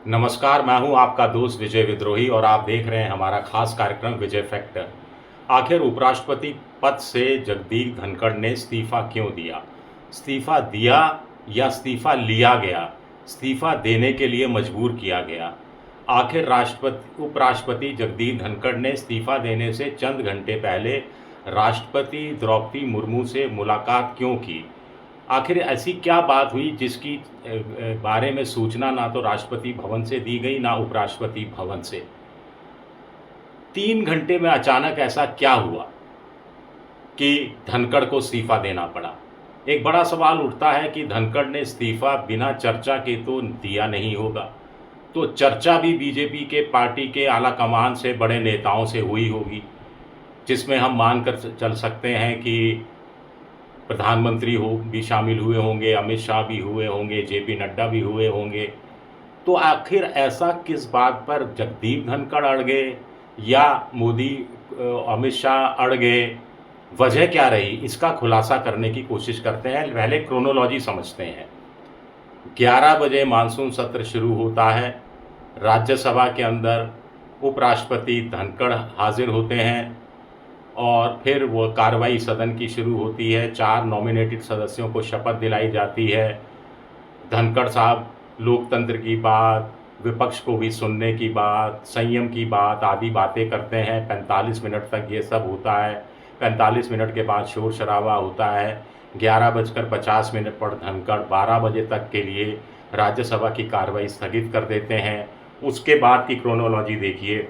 नमस्कार, मैं हूं आपका दोस्त विजय विद्रोही और आप देख रहे हैं हमारा खास कार्यक्रम विजय फैक्टर। आखिर उपराष्ट्रपति पद से जगदीप धनखड़ ने इस्तीफा क्यों दिया? इस्तीफा दिया या इस्तीफा लिया गया? इस्तीफा देने के लिए मजबूर किया गया। आखिर उपराष्ट्रपति जगदीप धनखड़ ने इस्तीफा देने से चंद घंटे पहले राष्ट्रपति द्रौपदी मुर्मू से मुलाकात क्यों की? आखिर ऐसी क्या बात हुई जिसकी बारे में सूचना ना तो राष्ट्रपति भवन से दी गई ना उपराष्ट्रपति भवन से? 3 घंटे में अचानक ऐसा क्या हुआ कि धनखड़ को इस्तीफा देना पड़ा? एक बड़ा सवाल उठता है कि धनखड़ ने इस्तीफा बिना चर्चा के तो दिया नहीं होगा, तो चर्चा भी बीजेपी के पार्टी के आला कमान से, बड़े नेताओं से हुई होगी, जिसमें हम मान कर चल सकते हैं कि प्रधानमंत्री हो भी शामिल हुए होंगे, अमित शाह भी हुए होंगे, जेपी नड्डा भी हुए होंगे। तो आखिर ऐसा किस बात पर जगदीप धनखड़ अड़ गए या मोदी अमित शाह अड़ गए? वजह क्या रही? इसका खुलासा करने की कोशिश करते हैं। पहले क्रोनोलॉजी समझते हैं। 11 बजे मानसून सत्र शुरू होता है। राज्यसभा के अंदर उपराष्ट्रपति धनखड़ हाजिर होते हैं और फिर वो कार्रवाई सदन की शुरू होती है। 4 नॉमिनेटेड सदस्यों को शपथ दिलाई जाती है। धनखड़ साहब लोकतंत्र की बात, विपक्ष को भी सुनने की बात, संयम की बात आदि बातें करते हैं। 45 मिनट तक ये सब होता है। 45 मिनट के बाद शोर शराबा होता है। 11:50 पर धनखड़ 12 बजे तक के लिए राज्यसभा की कार्रवाई स्थगित कर देते हैं। उसके बाद की क्रोनोलॉजी देखिए।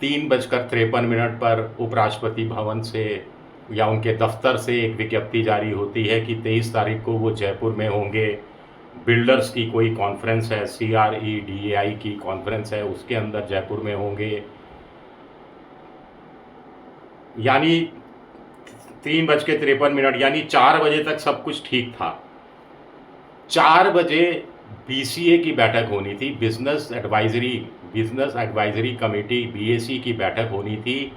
3:53 पर उपराष्ट्रपति भवन से या उनके दफ्तर से एक विज्ञप्ति जारी होती है कि 23 तारीख को वो जयपुर में होंगे। बिल्डर्स की कोई कॉन्फ्रेंस है, CREDAI की कॉन्फ्रेंस है, उसके अंदर जयपुर में होंगे। यानी 3:53 यानी 4 बजे तक सब कुछ ठीक था। 4 बजे BCA की बैठक होनी थी, बिजनेस एडवाइजरी कमेटी BAC की बैठक होनी थी,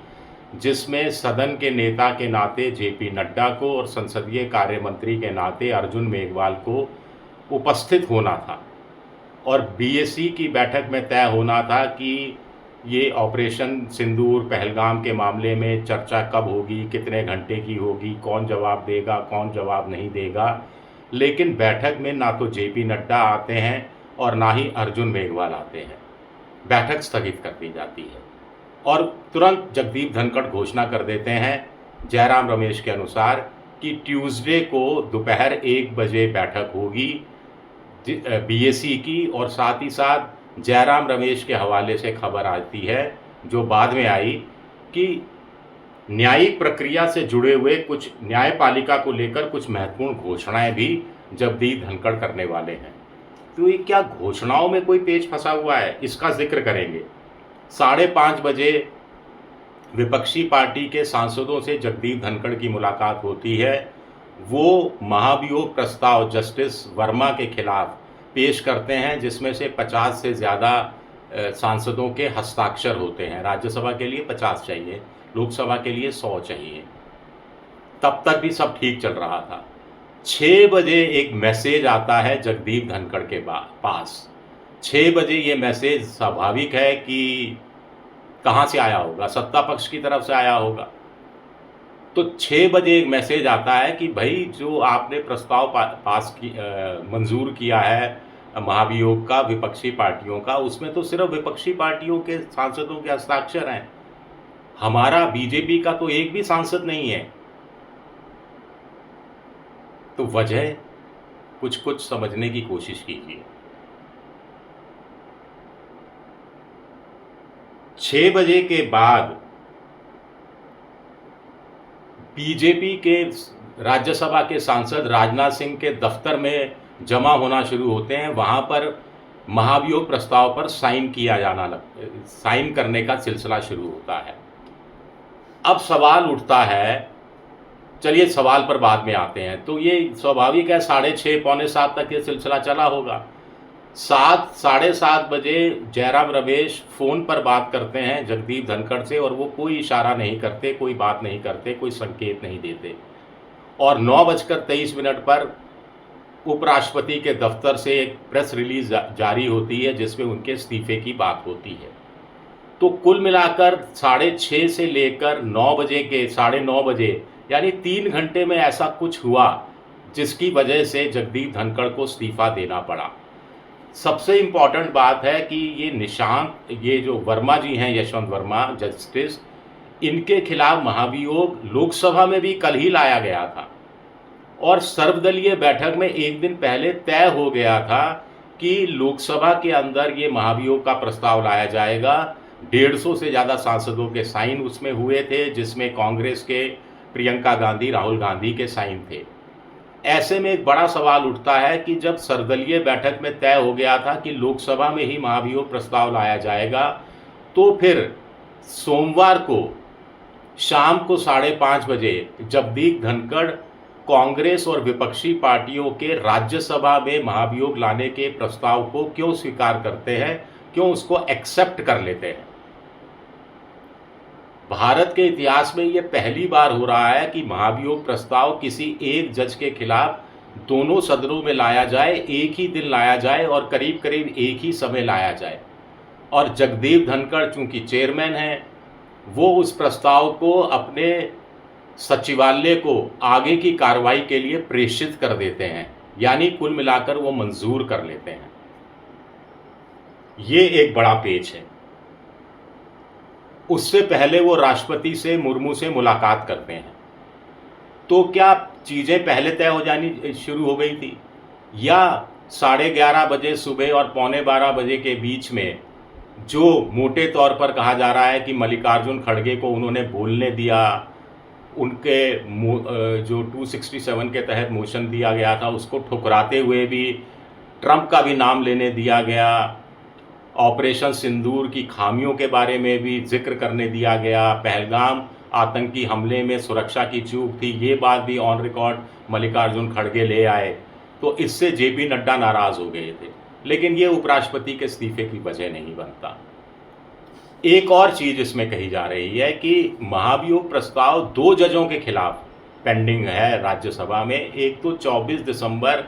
जिसमें सदन के नेता के नाते JP नड्डा को और संसदीय कार्य मंत्री के नाते अर्जुन मेघवाल को उपस्थित होना था। और BAC की बैठक में तय होना था कि ये ऑपरेशन सिंदूर पहलगाम के मामले में चर्चा कब होगी, कितने घंटे की होगी, कौन जवाब देगा, कौन जवाब नहीं देगा। लेकिन बैठक में ना तो JP नड्डा आते हैं और ना ही अर्जुन मेघवाल आते हैं। बैठक स्थगित कर दी जाती है और तुरंत जगदीप धनखड़ घोषणा कर देते हैं जयराम रमेश के अनुसार कि ट्यूसडे को दोपहर 1 बजे बैठक होगी BAC की। और साथ ही साथ जयराम रमेश के हवाले से खबर आती है, जो बाद में आई, कि न्यायिक प्रक्रिया से जुड़े हुए कुछ न्यायपालिका को लेकर कुछ महत्वपूर्ण घोषणाएं भी जगदीप धनखड़ करने वाले हैं। तो ये क्या घोषणाओं में कोई पेच फंसा हुआ है? इसका जिक्र करेंगे। 5:30 बजे विपक्षी पार्टी के सांसदों से जगदीप धनखड़ की मुलाकात होती है। वो महाभियोग प्रस्ताव जस्टिस वर्मा के खिलाफ पेश करते हैं, जिसमें से 50 से ज़्यादा सांसदों के हस्ताक्षर होते हैं। राज्यसभा के लिए 50 चाहिए, लोकसभा के लिए 100 चाहिए। तब तक भी सब ठीक चल रहा था। 6 बजे एक मैसेज आता है जगदीप धनखड़ के पास। 6 बजे ये मैसेज स्वाभाविक है कि कहाँ से आया होगा, सत्ता पक्ष की तरफ से आया होगा। तो 6 बजे एक मैसेज आता है कि भाई जो आपने प्रस्ताव मंजूर किया है महाभियोग का विपक्षी पार्टियों का, उसमें तो सिर्फ विपक्षी पार्टियों के सांसदों के हस्ताक्षर हैं। हमारा बीजेपी का तो एक भी सांसद नहीं है। तो वजह कुछ समझने की कोशिश कीजिए। 6 बजे के बाद बीजेपी के राज्यसभा के सांसद राजनाथ सिंह के दफ्तर में जमा होना शुरू होते हैं। वहाँ पर महाभियोग प्रस्ताव पर साइन करने का सिलसिला शुरू होता है। अब सवाल उठता है, चलिए सवाल पर बाद में आते हैं। तो ये स्वाभाविक है 6:30 पौने 7 तक ये सिलसिला चला होगा। 7 साढ़े 7 बजे जयराम रमेश फ़ोन पर बात करते हैं जगदीप धनखड़ से, और वो कोई इशारा नहीं करते, कोई बात नहीं करते, कोई संकेत नहीं देते। और 9:23 पर उपराष्ट्रपति के दफ्तर से एक प्रेस रिलीज जारी होती है जिसमें उनके इस्तीफे की बात होती है। तो कुल मिलाकर 6:30 से लेकर 9 बजे के 9:30 बजे यानी 3 घंटे में ऐसा कुछ हुआ जिसकी वजह से जगदीप धनखड़ को इस्तीफा देना पड़ा। सबसे इम्पॉर्टेंट बात है कि ये जो वर्मा जी हैं, यशवंत वर्मा जस्टिस, इनके खिलाफ महाभियोग लोकसभा में भी कल ही लाया गया था और सर्वदलीय बैठक में एक दिन पहले तय हो गया था कि लोकसभा के अंदर ये महाभियोग का प्रस्ताव लाया जाएगा। 150 से ज़्यादा सांसदों के साइन उसमें हुए थे, जिसमें कांग्रेस के प्रियंका गांधी, राहुल गांधी के साइन थे। ऐसे में एक बड़ा सवाल उठता है कि जब सर्वदलीय बैठक में तय हो गया था कि लोकसभा में ही महाभियोग प्रस्ताव लाया जाएगा, तो फिर सोमवार को शाम को 5:30 बजे जगदीप धनखड़ कांग्रेस और विपक्षी पार्टियों के राज्यसभा में महाभियोग लाने के प्रस्ताव को क्यों स्वीकार करते हैं, क्यों उसको एक्सेप्ट कर लेते हैं। भारत के इतिहास में यह पहली बार हो रहा है कि महाभियोग प्रस्ताव किसी एक जज के खिलाफ दोनों सदनों में लाया जाए, एक ही दिन लाया जाए और करीब करीब एक ही समय लाया जाए। और जगदीप धनखड़ चूंकि चेयरमैन हैं, वो उस प्रस्ताव को अपने सचिवालय को आगे की कार्रवाई के लिए प्रेषित कर देते हैं, यानी कुल मिलाकर वो मंजूर कर लेते हैं। ये एक बड़ा पेच है। उससे पहले वो राष्ट्रपति से, मुर्मू से मुलाकात करते हैं। तो क्या चीज़ें पहले तय हो जानी शुरू हो गई थी, या 11:30 बजे सुबह और 11:45 बजे के बीच में जो मोटे तौर पर कहा जा रहा है कि मल्लिकार्जुन खड़गे को उन्होंने बोलने दिया, उनके जो 267 के तहत मोशन दिया गया था उसको ठुकराते हुए भी ट्रंप का भी नाम लेने दिया गया, ऑपरेशन सिंदूर की खामियों के बारे में भी जिक्र करने दिया गया, पहलगाम आतंकी हमले में सुरक्षा की चूक थी, ये बात भी ऑन रिकॉर्ड मल्लिकार्जुन खड़गे ले आए। तो इससे जेपी नड्डा नाराज़ हो गए थे, लेकिन ये उपराष्ट्रपति के इस्तीफे की वजह नहीं बनता। एक और चीज़ इसमें कही जा रही है कि महाभियोग प्रस्ताव 2 जजों के खिलाफ पेंडिंग है राज्यसभा में। एक तो 24 दिसंबर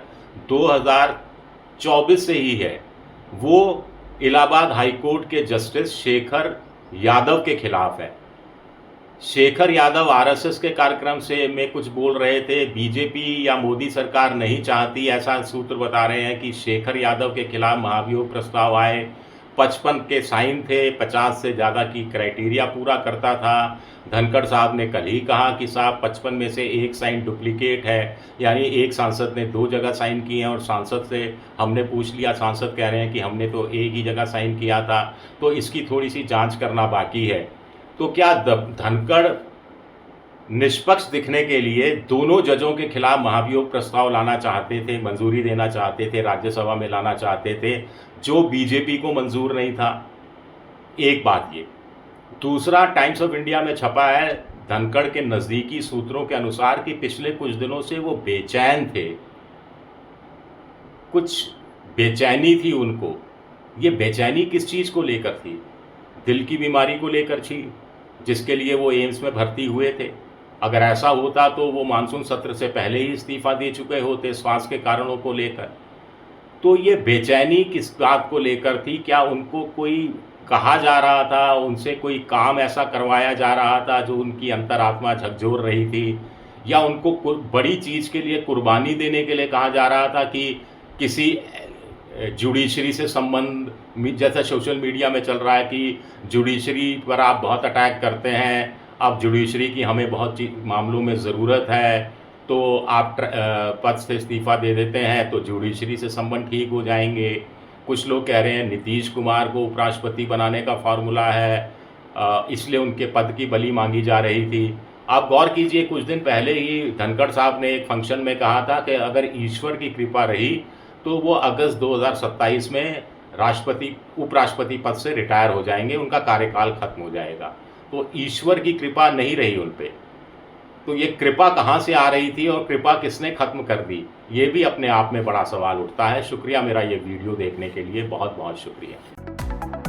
2024 से ही है, वो इलाहाबाद हाईकोर्ट के जस्टिस शेखर यादव के खिलाफ है। शेखर यादव आरएसएस के कार्यक्रम से में कुछ बोल रहे थे, बीजेपी या मोदी सरकार नहीं चाहती, ऐसा सूत्र बता रहे हैं कि शेखर यादव के खिलाफ महाभियोग प्रस्ताव आए। 55 के साइन थे, 50 से ज़्यादा की क्राइटेरिया पूरा करता था। धनखड़ साहब ने कल ही कहा कि साहब 55 में से एक साइन डुप्लीकेट है, यानी एक सांसद ने 2 जगह साइन किए हैं और सांसद से हमने पूछ लिया, सांसद कह रहे हैं कि हमने तो एक ही जगह साइन किया था, तो इसकी थोड़ी सी जांच करना बाकी है। तो क्या धनखड़ निष्पक्ष दिखने के लिए दोनों जजों के खिलाफ महाभियोग प्रस्ताव लाना चाहते थे, मंजूरी देना चाहते थे, राज्यसभा में लाना चाहते थे, जो बीजेपी को मंजूर नहीं था। एक बात ये। दूसरा, टाइम्स ऑफ इंडिया में छपा है धनखड़ के नज़दीकी सूत्रों के अनुसार कि पिछले कुछ दिनों से वो बेचैन थे, कुछ बेचैनी थी उनको। ये बेचैनी किस चीज़ को लेकर थी? दिल की बीमारी को लेकर थी, जिसके लिए वो एम्स में भर्ती हुए थे। अगर ऐसा होता तो वो मानसून सत्र से पहले ही इस्तीफा दे चुके होते स्वास्थ्य के कारणों को लेकर। तो ये बेचैनी किस बात को लेकर थी? क्या उनको कोई कहा जा रहा था, उनसे कोई काम ऐसा करवाया जा रहा था जो उनकी अंतरात्मा झकझोर रही थी, या उनको बड़ी चीज़ के लिए कुर्बानी देने के लिए कहा जा रहा था कि किसी जुडिशरी से संबंध, जैसा सोशल मीडिया में चल रहा है कि जुडिशरी पर आप बहुत अटैक करते हैं, अब जुडिशरी की हमें बहुत मामलों में ज़रूरत है, तो आप पद से इस्तीफा दे देते हैं तो जुडिशरी से संबंध ठीक हो जाएंगे। कुछ लोग कह रहे हैं नीतीश कुमार को उपराष्ट्रपति बनाने का फार्मूला है, इसलिए उनके पद की बलि मांगी जा रही थी। आप गौर कीजिए, कुछ दिन पहले ही धनखड़ साहब ने एक फंक्शन में कहा था कि अगर ईश्वर की कृपा रही तो वो अगस्त 2027 में उपराष्ट्रपति पद से रिटायर हो जाएंगे, उनका कार्यकाल खत्म हो जाएगा। तो ईश्वर की कृपा नहीं रही उन पे, तो ये कृपा कहाँ से आ रही थी और कृपा किसने खत्म कर दी, ये भी अपने आप में बड़ा सवाल उठता है। शुक्रिया मेरा ये वीडियो देखने के लिए, बहुत बहुत शुक्रिया।